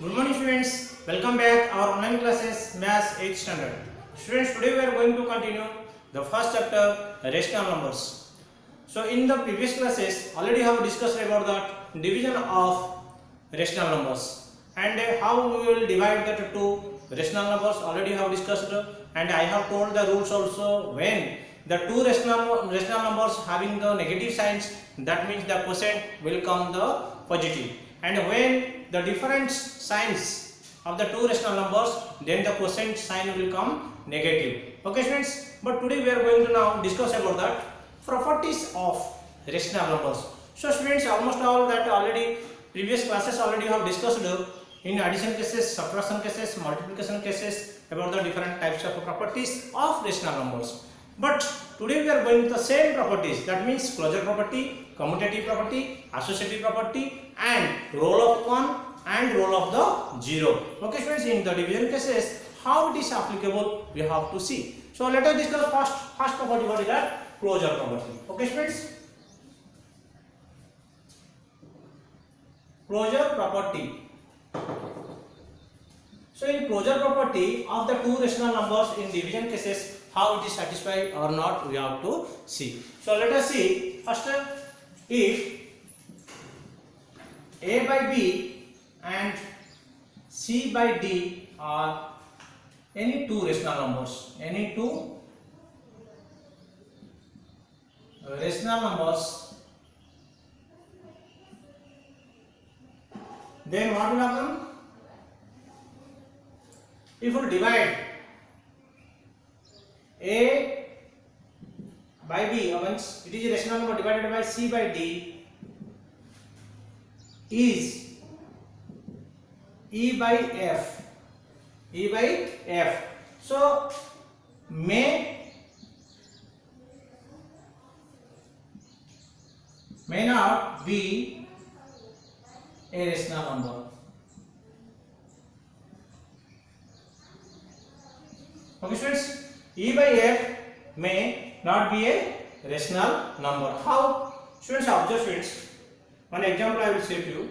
Good morning students, welcome back our online classes Maths 8th standard. Students, today we are going to continue the first chapter rational numbers. So in the previous classes already have discussed about the division of rational numbers and how we will divide the two rational numbers already have discussed, and I have told the rules also. When the two rational numbers having the negative signs, that means the quotient will come the positive, and when the different signs of the two rational numbers, then the quotient sign will come negative. Okay students, but today we are going to now discuss about that properties of rational numbers. So students, almost all that already previous classes already have discussed in addition cases, subtraction cases, multiplication cases about the different types of properties of rational numbers. But today we are going to the same properties, that means closure property, commutative property, associative property, and role of 1 and role of the 0. Okay friends, in the division cases how it is applicable we have to see. So let us discuss first property. What is that? Closure property. Okay friends, closure property. So in closure property of the two rational numbers in division cases, how it is satisfied or not we have to see. So let us see first, if A by B and C by D are any two rational numbers, then what will happen? If we divide A by B, means it is a rational number divided by C by D, is E by F. So may not be a rational number. Okay students, E by F may not be a rational number. How? Students, observe students. One example I will say to you.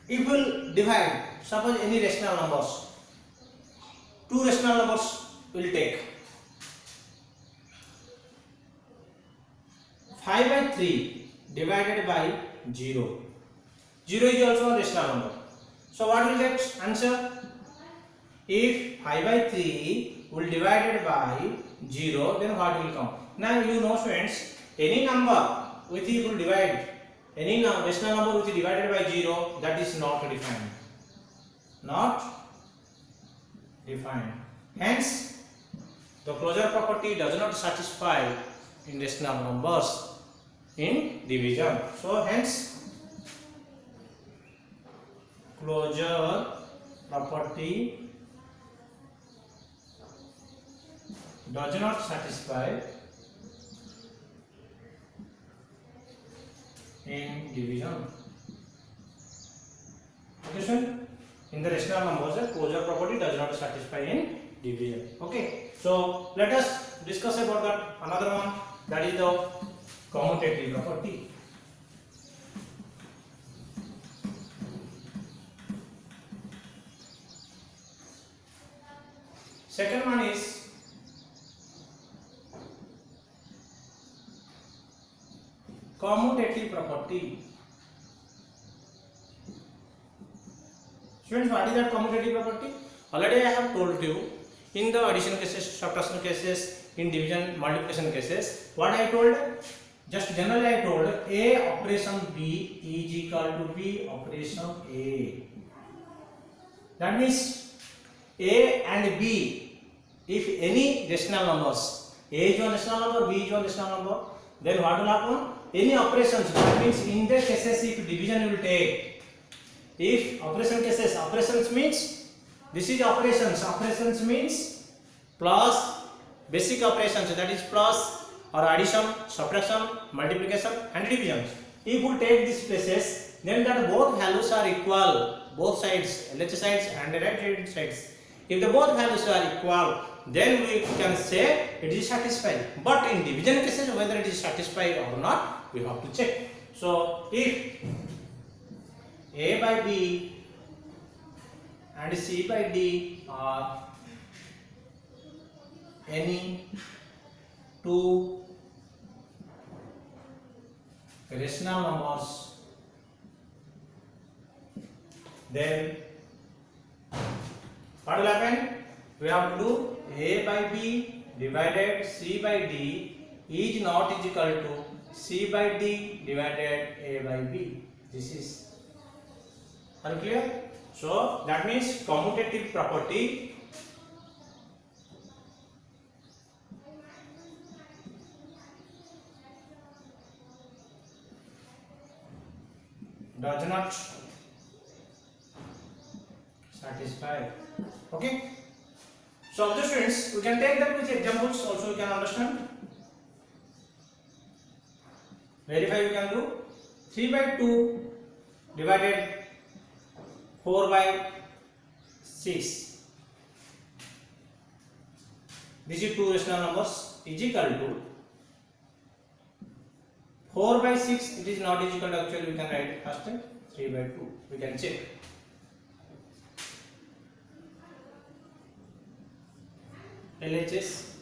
If we will divide, suppose any rational numbers, two rational numbers will take 5 by 3 divided by 0. 0 is also a rational number. So what will get answer? If 5 by 3 will divided by 0, then what will come? Now you know students, any number which you will divide, any rational number which is divided by 0, that is not defined. Hence, the closure property does not satisfy in rational numbers in division. So hence, closure property does not satisfy in division. Okay, sir? In the rational numbers, the closure property does not satisfy in division. Okay, so let us discuss about that another one, that is the commutative property. Second one is commutative property. Students, what is that commutative property? Already I have told you in the addition cases, subtraction cases, in division, multiplication cases. What I told? Just generally I told A operation B is equal to B operation A. That means A and B, if any rational numbers, A is one rational number, B is one rational number, then what will happen? Any operations, that means in the cases if division will take, if operation cases, operations means this is operations means plus basic operations, that is plus or addition, subtraction, multiplication and division. If we take these places, then that both values are equal, both sides, LHS sides and right hand sides. If the both values are equal, then we can say it is satisfied. But in division cases, whether it is satisfied or not, we have to check. So if A by B and C by D are any two rational numbers, then what will happen? We have to do A by B divided C by D is not equal to C by D divided A by B. This is, are you clear? So that means commutative property does not satisfy. Okay. So the students, we can take that with examples also, we can understand. Verify we can do 3 by 2 divided 4 by 6. These are two rational numbers is equal to 4 by 6. It is not equal to, actually we can write first 3 by 2. We can check. LHS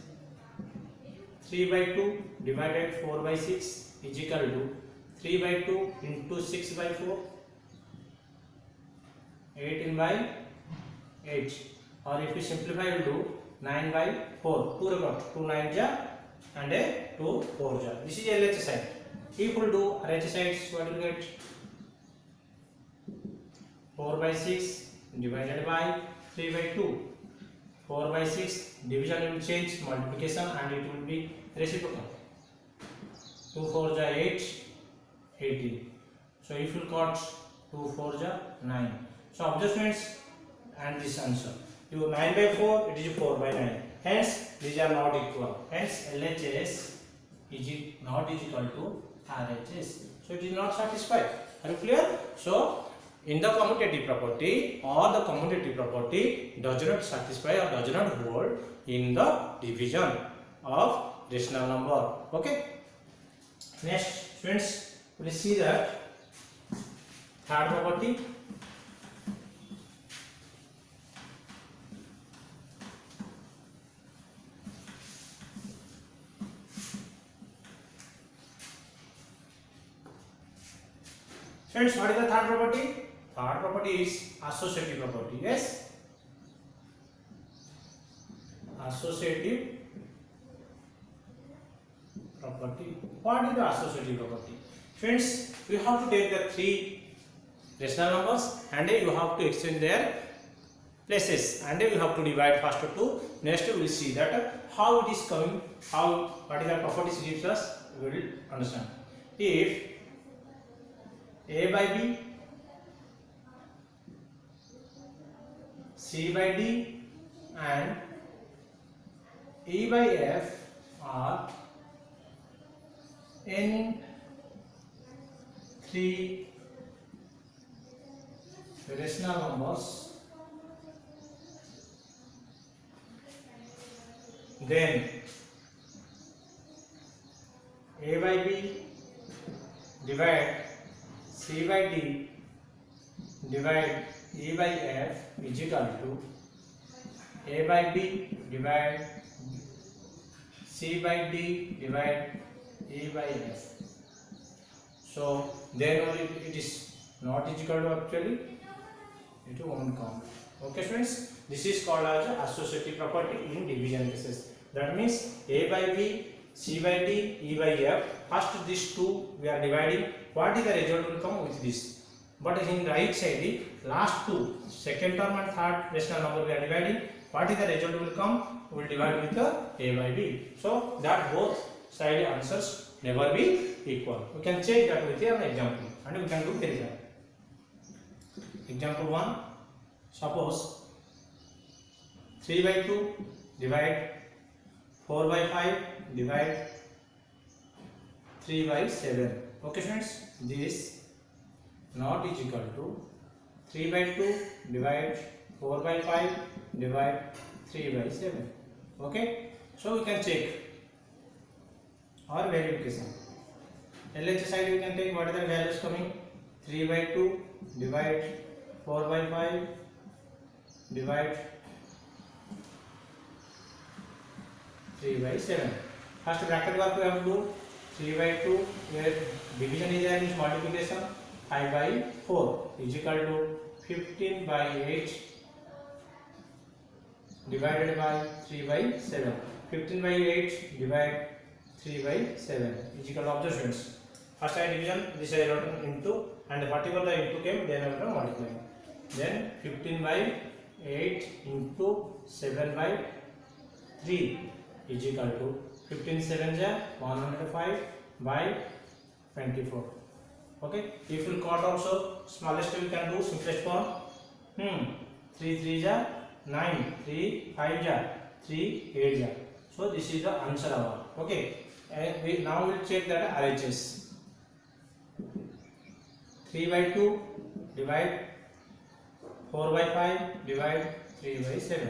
3 by 2 divided 4 by 6 is equal to 3 by 2 into 6 by 4, 18 by 8, or if we simplify we do 9 by 4. 2 record 2 9 ja and a 2 4 ja. This is LHS side. If we do RHS sides, what will get? 4 by 6 divided by 3 by 2. 4 by 6 division will change, multiplication, and it will be reciprocal. 2 4 ja 8, 18. So if you cut 2 4 ja 9. So adjustments and this answer. You 9 by 4, it is 4 by 9. Hence these are not equal. Hence LHS is not equal to RHS. So it is not satisfied. Are you clear? So in the commutative property, or the commutative property does not satisfy or does not hold in the division of rational number. Okay. Next, students, we will see that third property. Friends, what is the third property? Third property is associative property. Yes, associative property. What is the associative property? Friends, we have to take the three rational numbers and you have to exchange their places, and you have to divide first to 2. Next we will see that how it is coming, how what is the properties gives us, we will understand. If A by B, C by D and E by F are any three rational numbers, then A by B divide C by D divide E by F is equal to A by B divide C by D divide E by F. So then only it is not equal to, actually it won't count. Okay friends, this is called as associative property in division cases. That means A by B, C by D, E by F. First these two we are dividing. What is the result will come with this? But in right side, last two, second term and third rational number we are dividing. What is the result will come? We will divide with the A by B. So that both side answers never be equal. We can check that with an example, and we can do verify. Example 1. Suppose 3 by 2 divide 4 by 5 divide 3 by 7. Okay friends, this not is equal to 3 by 2 divide 4 by 5 divide 3 by 7. Okay, so we can check or verification. LHS side we can take what are the values coming. 3 by 2 divide 4 by 5 divide 3 by 7. First bracket work we have to do 3 by 2 where division is there means multiplication 5 by 4 is equal to 15 by 8 divided by 3 by 7. 15 by 8 divide 3 by 7 is equal to observations. First I division, this I wrote into, and whatever the into came, then I will multiply. Then 15 by 8 into 7 by 3 is equal to 15 7 ja 105 by 24. Okay, if you cut also smallest we can do simplest form. 3 3 ja 9, 3 5 ja 3 8 ja. So this is the answer our. Okay, and we now will check that RHS. 3 by 2 divide 4 by 5 divide 3 by 7.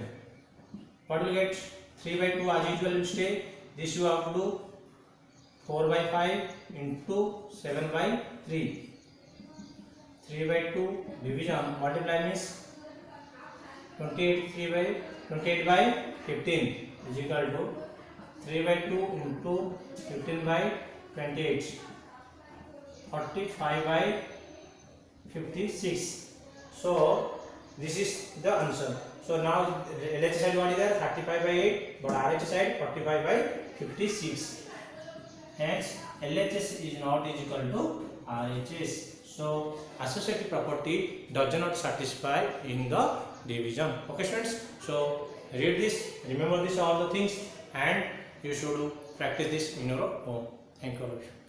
What will get? 3 by 2 as usual will stay. This you have to do 4 by 5 into 7 by 3. 3 by 2 division multiply means 28 by 15 is equal to 3 by 2 into 15 by 28. 45 by 56. So this is the answer. So now LHS side what is there? 35 by 8, but RHS side 45 by 56. Hence LHS is not equal to RHS. So associative property does not satisfy in the division. Okay students, so read this, remember this all the things, and you should practice this in your home. Thank you all of you.